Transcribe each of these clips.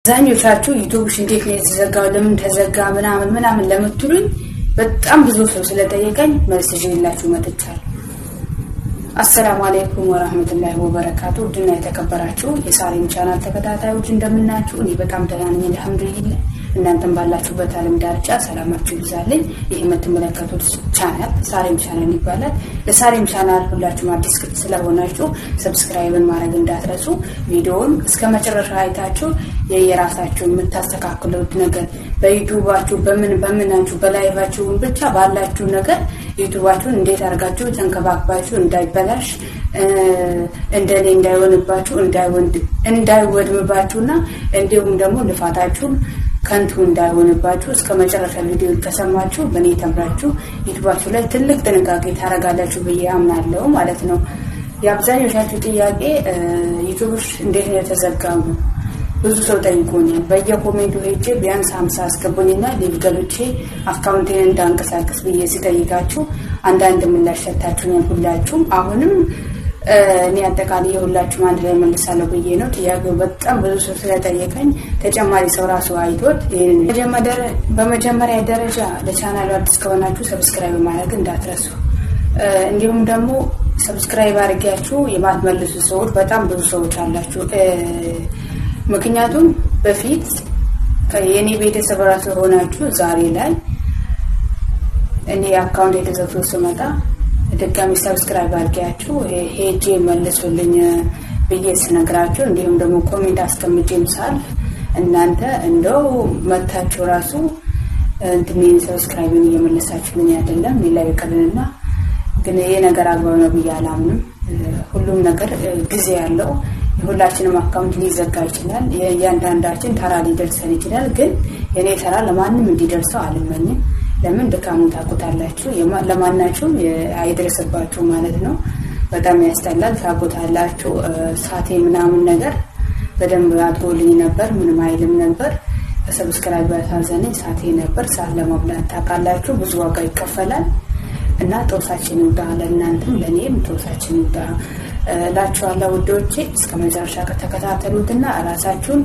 ዛኞቻችሁ ዩቲዩብ እንዴት ነው የተዘጋው ለምን ተዘጋ ምናምን ለምትሉኝ በጣም ብዙ ሰው ስለጠየቀኝ መልስ ይዤላችሁ መጥቻለሁ። አሰላሙ አለይኩም ወራህመቱላሂ ወበረካቱ። ድና የተከበራችሁ የሳሪም ቻናል ተከታታዮች እንደምናችሁ? እኔ በጣም ደህና ነኝ አልሐምዱሊላህ። እናንተም ባላችሁበት ዓለም ዳርቻ ሰላማችሁ ይብዛልኝ። ይሄ የምትመለከቱት ቻናል ሳሪም ቻናል ይባላል። ለሳሪም ቻናል ሁላችሁም አዲስ ስለሆናችሁ ሰብስክራይብን ማድረግ እንዳትረሱ። ቪዲዮውን እስከ መጨረሻ አይታችሁ የራሳችሁን የምታስተካክሉት ነገር በዩቲዩባችሁ በምናችሁ በላይቫችሁ ብቻ ባላችሁ ነገር ዩቲዩባችሁን እንዴት አድርጋችሁ ተንከባክባችሁ እንዳይበላሽ እንደኔ እንዳይወድምባችሁና እንዲሁም ደግሞ ልፋታችሁን ከንቱ እንዳይሆንባችሁ እስከ መጨረሻ ቪዲዮ ከሰማችሁ በእኔ ተምራችሁ ዩቲዩባችሁ ላይ ትልቅ ጥንቃቄ ታደርጋላችሁ ብዬ አምናለሁ ማለት ነው። የአብዛኞቻችሁ ጥያቄ ዩቲዩብሽ እንዴት ነው የተዘጋው? ብዙ ሰው ጠይቆኛል። በየኮሜንቱ ሄጄ ቢያንስ 50 አስገቡኝና ሊቭ አካውንቴን እንዳንቀሳቀስ ብዬ ሲጠይቃችሁ አንዳንድ ምላሽ ሰጣችሁኛል ሁላችሁም። አሁንም እኔ አጠቃላይ ሁላችሁም አንድ ላይ መልሳለሁ ብዬ ነው። ጥያቄው በጣም ብዙ ሰው ስለጠየቀኝ ተጨማሪ ሰው ራሱ አይቶት በመጀመሪያ ደረጃ ለቻናሉ አዲስ ከሆናችሁ ሰብስክራይብ ማድረግ እንዳትረሱ። እንዲሁም ደግሞ ሰብስክራይብ አድርጋችሁ የማትመልሱ ሰዎች በጣም ብዙ ሰዎች አላችሁ። ምክንያቱም በፊት የኔ ቤተሰብ ራሱ ሆናችሁ ዛሬ ላይ እኔ አካውንት የተዘግቶ ስመጣ ድጋሚ ሰብስክራይብ አድርጋችሁ ሄጄ መልሱልኝ ብዬ ስነግራችሁ እንዲሁም ደግሞ ኮሜንት አስቀምጬም ሳልፍ እናንተ እንደው መታችሁ ራሱ እንትኔን ሰብስክራይብን እየመለሳችሁልኝ አይደለም። ሌላ ይቀርና ግን ይሄ ነገር አግባብ ነው ብዬ አላምንም። ሁሉም ነገር ጊዜ ያለው ሁላችንም አካውንት ሊዘጋ ይችላል። የእያንዳንዳችን ተራ ሊደርሰን ይችላል። ግን የኔ ተራ ለማንም እንዲደርሰው አልመኝም። ለምን ድካሙን ታውቁታላችሁ። ለማናችሁም አይደርስባችሁ ማለት ነው። በጣም ያስጠላል። ታውቁታላችሁ። ሳቴ ምናምን ነገር በደንብ አድጎልኝ ነበር። ምንም አይልም ነበር። ሰብስክራይብ ያሳዘነኝ ሳቴ ነበር። ሳት ለመብላት ታውቃላችሁ ብዙ ዋጋ ይከፈላል እና ጦሳችን ይውጣ። ለእናንተም ለእኔም ጦሳችን ይውጣ ላችኋለሁ ውዶቼ። እስከ መጨረሻ ከተከታተሉትና ራሳችሁን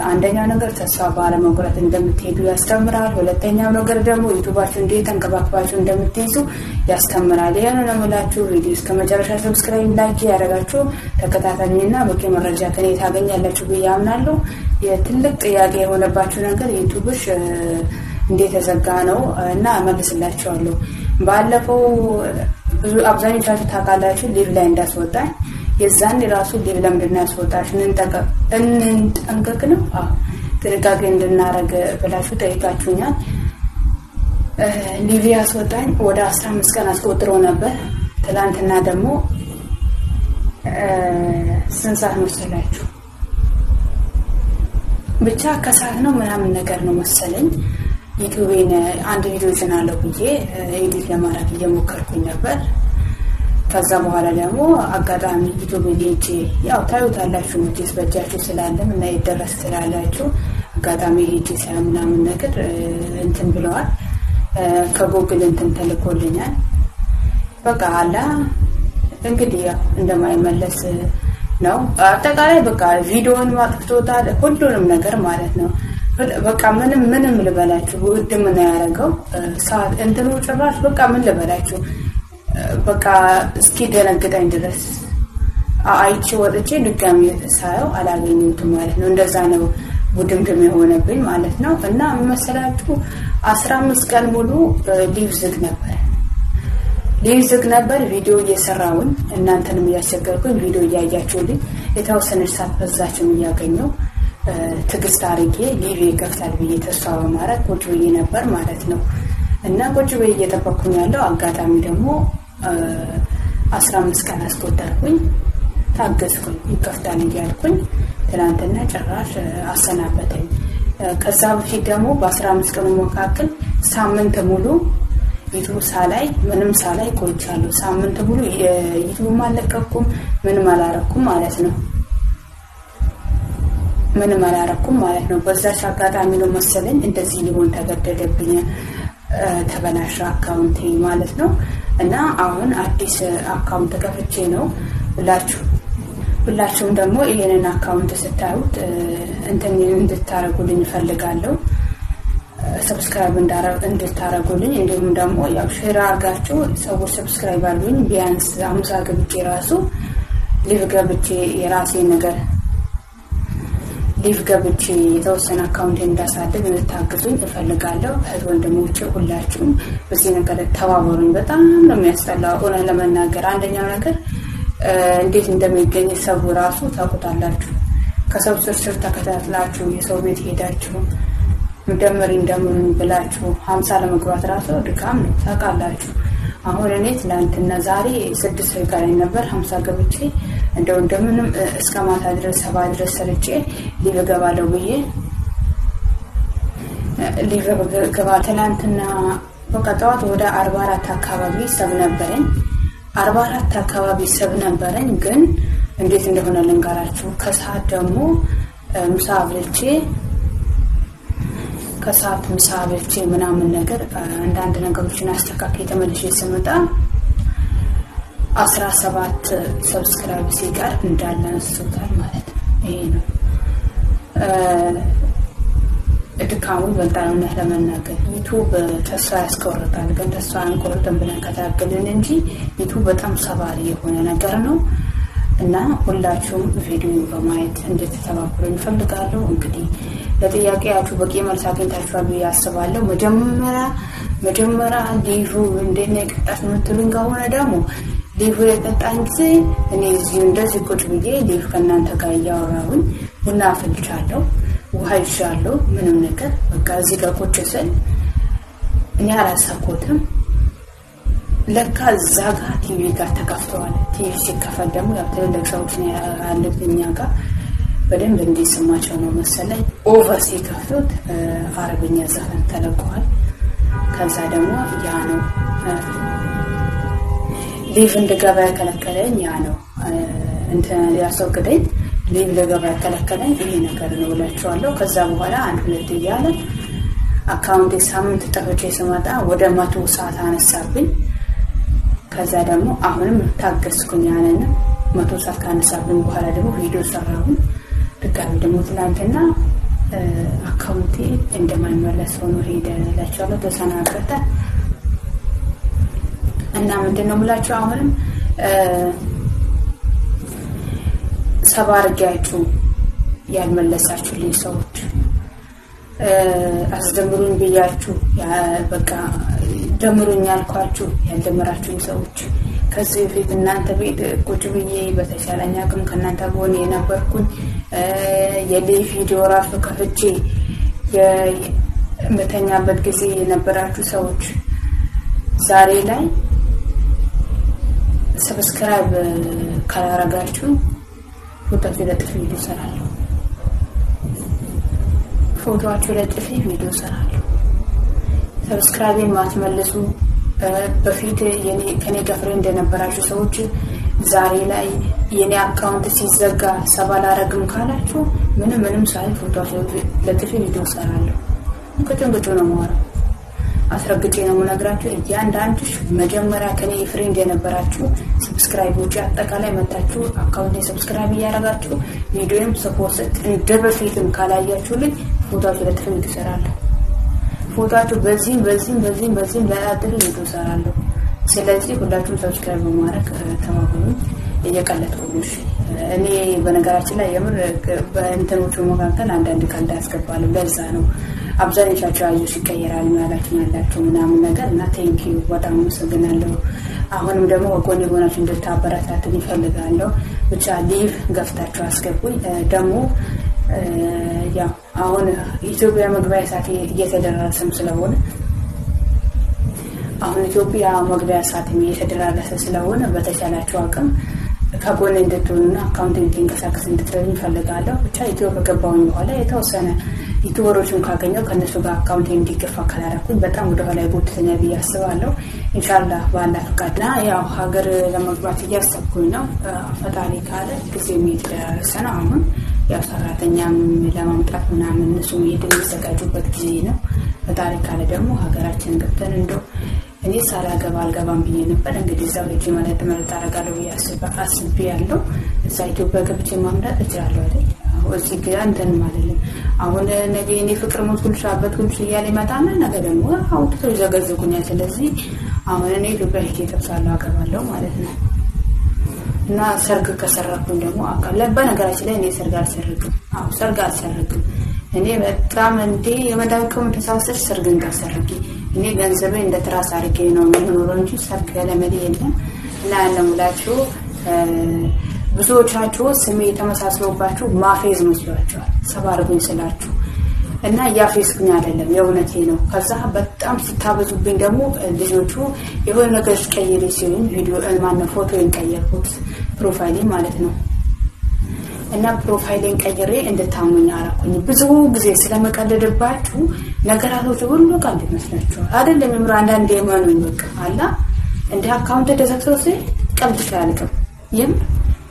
አንደኛው ነገር ተስፋ ባለመቁረጥ እንደምትሄዱ ያስተምራል። ሁለተኛው ነገር ደግሞ ዩቲዩባችሁ እንዴት ተንከባክባችሁ እንደምትይዙ ያስተምራል። ያን ነው የምላችሁ። ቪዲዮ እስከ መጨረሻ ሰብስክራይብ ላይክ ያደርጋችሁ ተከታተሉኝና በቂ መረጃ ከኔ ታገኛላችሁ ብዬ አምናለሁ። የትልቅ ጥያቄ የሆነባችሁ ነገር ዩቲዩብሽ እንዴት ተዘጋ ነው እና እመልስላችኋለሁ። ባለፈው ብዙ አብዛኞቻችሁ ታውቃላችሁ ሊቭ ላይ እንዳስወጣኝ የዛን ራሱ ሊቭ ለምንድን ነው ያስወጣሽ እንጠንቀቅ ነው ጥንቃቄ እንድናረግ ብላችሁ ጠይቃችሁኛል። ሊቭ ያስወጣኝ ወደ 15 ቀን አስቆጥሮ ነበር። ትላንትና ደግሞ ስንት ሰዓት መሰላችሁ? ብቻ ከሰዓት ነው ምናምን ነገር ነው መሰለኝ። ዩቲዩብን አንድ ቪዲዮ ጭናለሁ ብዬ ኤዲት ለማድረግ እየሞከርኩኝ ነበር። ከዛ በኋላ ደግሞ አጋጣሚ ዩቲዩብን ሄጄ ያው ታዩታላችሁ መቼስ በእጃችሁ ስላለም እና ይደረስ ስላላችሁ አጋጣሚ ሄጄ ምናምን ነገር እንትን ብለዋል። ከጎግል እንትን ተልኮልኛል። በቃ አላ እንግዲህ ያው እንደማይመለስ ነው። አጠቃላይ በቃ ቪዲዮውን ማጥፍቶታል ሁሉንም ነገር ማለት ነው። በቃ ምንም ልበላችሁ ውድም ነው ያደረገው ሰዓት እንትኑ ጭራሽ በቃ ምን ልበላችሁ በቃ እስኪ ደነግጠኝ ድረስ አይቼ ወጥቼ ድጋሚ ሳየው አላገኘሁትም ማለት ነው። እንደዛ ነው ውድምድም የሆነብኝ ማለት ነው። እና መሰላችሁ 15 ቀን ሙሉ ሊቭ ዝግ ነበር። ቪዲዮ እየሰራውን እናንተንም እያስቸገርኩኝ ቪዲዮ እያያችሁልኝ የተወሰነች ሰዓት በዛችም እያገኘው ትግስት አድርጌ ሊቭ ይከፍታል ብዬ ተስፋ በማድረግ ቁጭ ብዬ ነበር ማለት ነው። እና ቁጭ ብዬ እየጠበቅኩኝ ያለው አጋጣሚ ደግሞ 15 ቀን አስቆጠርኩኝ። ታገስኩኝ ይከፍታል እያልኩኝ ትናንትና ጭራሽ አሰናበተኝ። ከዛ በፊት ደግሞ በ15 ቀኑ መካከል ሳምንት ሙሉ ዩቲዩብ ምንም ሳላይ ቆይቻለሁ። ሳምንት ሙሉ ዩቲዩብ አልለቀኩም ምንም አላረኩም ማለት ነው። በዛች አጋጣሚ ነው መሰለኝ እንደዚህ ሊሆን ተገደደብኝ። ተበላሸ አካውንቴ ማለት ነው። እና አሁን አዲስ አካውንት ከፍቼ ነው ብላችሁ ሁላችሁም ደግሞ ይሄንን አካውንት ስታዩት እንድታረጉልኝ እፈልጋለሁ። ሰብስክራይብ እንድታረጉልኝ እንዲሁም ደግሞ ያው ሼር አድርጋችሁ ሰዎች ሰብስክራይብ አሉኝ ቢያንስ 50 ገብቼ ራሱ ሊቭ ገብቼ የራሴ ነገር ሊቭ ገብቼ የተወሰነ አካውንት እንዳሳድግ እንድታግዙኝ እፈልጋለሁ። እህት ወንድሞቼ ሁላችሁም በዚህ ነገር ተባበሩኝ። በጣም ነው የሚያስጠላው ሆነ ለመናገር። አንደኛው ነገር እንዴት እንደሚገኝ ሰው ራሱ ታውቁታላችሁ። ከሰው ስር ተከታትላችሁ የሰው ቤት ሄዳችሁ እንደምሩኝ ብላችሁ 50 ለመግባት ራሱ ድካም ነው ታውቃላችሁ። አሁን እኔ ትናንትና ዛሬ 6 ሰው ጋር ነበር 50 ገብቼ እንደምንም እስከ ማታ ድረስ 7 ድረስ ሰርቼ ሊቭ ገባለሁ ብዬ ሊቭ ገባ። ትናንትና በቃ ጠዋት ወደ 44 አካባቢ ሰብ ነበረኝ 44 አካባቢ ሰብ ነበረኝ። ግን እንዴት እንደሆነ ልንገራችሁ። ከሰዓት ደግሞ ምሳ በልቼ ምናምን ነገር አንዳንድ ነገሮችን አስተካክዬ ተመልሼ ስመጣ 17 ሰብስክራይብ ሲቀር እንዳለ አንስቶታል ማለት ነው። ይሄ ነው ድካሙ ይበልጣል ለመናገር። ዩቲዩብ ተስፋ ያስቆርጣል። ግን ተስፋ አንቆርጥም ብለን ከታገልን እንጂ ዩቲዩብ በጣም ሰባሪ የሆነ ነገር ነው እና ሁላችሁም ቪዲዮ በማየት እንድትተባበሩኝ እፈልጋለሁ። እንግዲህ ለጥያቄያችሁ በቂ መልስ አግኝታችኋል ብዬ አስባለሁ። መጀመሪያ ሊቭ እንዴት ነው የቀጣት የምትሉኝ ከሆነ ደግሞ ሊቭ የቀጣኝ ጊዜ እኔ እዚሁ እንደዚህ ቁጭ ብዬ ሊቭ ከእናንተ ጋር እያወራሁኝ ቡና አፍልቻለሁ፣ ውሃ ይዣለሁ፣ ምንም ነገር በቃ እዚህ ጋር ቁጭ ስል እኔ አላሳኮትም። ለካ እዛ ጋር ቲቪ ጋር ተከፍተዋል። ቲቪ ሲከፈት ደግሞ ያው ትልልቅ ሰዎች ያሉት እኛ ጋር በደንብ እንዲሰማቸው ነው መሰለኝ ኦቨር ሲከፍቱት አረብኛ ዘፈን ተለቀዋል። ከዛ ደግሞ ያ ነው ሊቭ እንድገባ ያከለከለኝ፣ ያ ነው እንትን ያስወገደኝ። ሊቭ ልገባ ያከለከለኝ ይሄ ነገር ነው እላችኋለሁ። ከዛ በኋላ 1-2 እያለ አካውንቴ ሳምንት ጠፍቼ ስመጣ ወደ 100 ሰዓት አነሳብኝ። ከዛ ደግሞ አሁንም ታገስኩኝ። ያንን 100 ሰዓት ካነሳብኝ በኋላ ደግሞ ቪዲዮ ሰራሁኝ። ድጋሚ ደግሞ ትናንትና አካውንቴ እንደማይመለስ ሆኖ ሄደ እላችኋለሁ፣ ተሰናበተ። እና ምንድነው የምላችሁ አሁንም ሰባርጋችሁ ያልመለሳችሁልኝ ሰዎች አስደምሩኝ ብያችሁ በቃ ደምሩኝ ያልኳችሁ ያልደመራችሁኝ ሰዎች ከዚህ በፊት እናንተ ቤት ቁጭ ብዬ በተሻለኝ አቅም ከእናንተ ጎን የነበርኩኝ የሊቭ ቪዲዮ ራሱ ከፍቼ የመተኛበት ጊዜ የነበራችሁ ሰዎች ዛሬ ላይ ሰብስክራይብ ካላረጋችሁ ፎቶአችሁ ለጥፊ ቪዲዮ ሰራለሁ። ፎቶአችሁ ለጥፊ ቪዲዮ ሰራለሁ። ሰብስክራይብን ማትመልሱ በፊት ከኔ ጋር ፍሬንድ እንደነበራችሁ ሰዎች ዛሬ ላይ የኔ አካውንት ሲዘጋ ሰባላረግም ካላችሁ ምንም ሳይል ፎቶአችሁ ለጥፊ ቪዲዮ ሰራለሁ። እንግዲህ ነው ማለት አስረግጬ ነው የምነግራችሁ። እያንዳንድሽ መጀመሪያ ከኔ ፍሬንድ የነበራችሁ ሰብስክራይቦች አጠቃላይ መታችሁ አካውንቴ ሰብስክራይብ ያደረጋችሁ ቪዲዮም ሰፖርት እንደበፊትም ካላያችሁልኝ ፎቶአችሁ ለጥፊ ቪዲዮ ሰራለሁ። ፎቶአችሁ በዚህም ለጥፊ ቪዲዮ ሰራለሁ። ስለዚህ ሁላችሁም ሰብስክራይብ በማድረግ ተባበሩ። እየቀለጥኩልሽ እኔ በነገራችን ላይ የምር በእንትኖቹ መካከል አንዳንድ ቀልድ አስገባለሁ። ለዛ ነው አብዛኞቻችሁ አይዞሽ ይቀየራል ያላችሁ ምናምን ነገር እና ቴንኪው በጣም አመሰግናለሁ። አሁንም ደግሞ ወቆን የሆናችሁ እንድታበረታቱኝ እፈልጋለሁ። ብቻ ሊቭ ገፍታችሁ አስገቡኝ። ደግሞ ያው አሁን ኢትዮጵያ መግቢያ ሰዓት እየተደረሰም ስለሆነ አሁን ኢትዮጵያ መግቢያ ሰዓት እየተደረሰ ስለሆነ በተቻላችሁ አቅም ከጎን እንድትሆኑና አካውንት እንዲንቀሳቀስ እንድትረዱኝ እፈልጋለሁ። ብቻ ኢትዮጵያ ከገባሁኝ በኋላ የተወሰነ ዩቲዩበሮችን ካገኘው ከነሱ ጋር አካውንት እንዲገፋ ካላረኩኝ በጣም ወደ ኋላ ይቦትተኛ ብዬ አስባለሁ። ኢንሻአላህ ባላህ ፈቃድና ያው ሀገር ለመግባት እያሰብኩኝ ነው። ፈጣሪ ካለ ጊዜ እየተደረሰ ነው። አሁን ያው ሰራተኛም ለማምጣት ምናምን እነሱ የሚዘጋጁበት ጊዜ ነው። ፈጣሪ ካለ ደግሞ ሀገራችን ገብተን እንደው እኔ ሳላገባ አልገባም ብዬ ነበር። እንግዲህ እዛው ልጅ ማለት አደርጋለሁ ብዬ አስቤያለሁ። እዛ ኢትዮጵያ ገብቼ ማምራት እችላለሁ አይደል? እዚህ ግን እንትን ማለት ነው። አሁን ነገ እኔ ፍቅር ሞትኩልሽ አበትኩልሽ እያለ ይመጣና ነገ ደግሞ አውጥቶ ይዘገዝጉኛል። ስለዚህ አሁን እኔ ኢትዮጵያ ሄጄ እጠብሳለሁ፣ አገባለሁ ማለት ነው። እና ሰርግ ከሰረኩኝ ደግሞ አቃለ በነገራችን ላይ እኔ ሰርግ አልሰርግም። ሰርግ አልሰርግም። እኔ በጣም እንዴ የመዳንከም ተሳሰሽ ሰርግ እንዳሰርጊ እኔ ገንዘቤ እንደ ትራስ አድርጌ ነው የምኖረው እንጂ ሰርግ ለመዲ የለም። እና ያለሙላችሁ ብዙዎቻችሁ ስሜ ተመሳስሎባችሁ ማፌዝ መስሏችኋል ሰባርጉኝ ስላችሁ እና ያፌስኩኝ አይደለም የእውነቴ ነው። ከዛ በጣም ስታበዙብኝ ደግሞ ልጆቹ የሆነ ነገር ቀይሬ ሲሆን ቪዲዮ ማነው ፎቶን ቀየርኩት ፕሮፋይሌን ማለት ነው። እና ፕሮፋይሌን ቀይሬ እንድታሙኝ አረኩኝ። ብዙ ጊዜ ስለመቀደድባችሁ ነገራቶች ሁሉ ቃል ይመስላችኋል አይደለም? ምራ አንዳንዴ የማኑኝ በቃ አላ እንደ አካውንት ተሰክሰው ቀብድ ስላልከም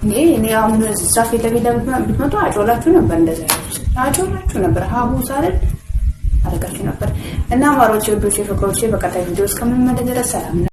እኔ አሁን ዛፍ ለቢመጡ አጮላችሁ ነበር፣ እንደዛ አጮላችሁ ነበር፣ ሀቡ ሳለን አረጋችሁ ነበር። እና ማሮቼ ወዶቼ ፍቅሮቼ በቀጣይ ቪዲዮ እስከምንመለስ ድረስ ሰላም።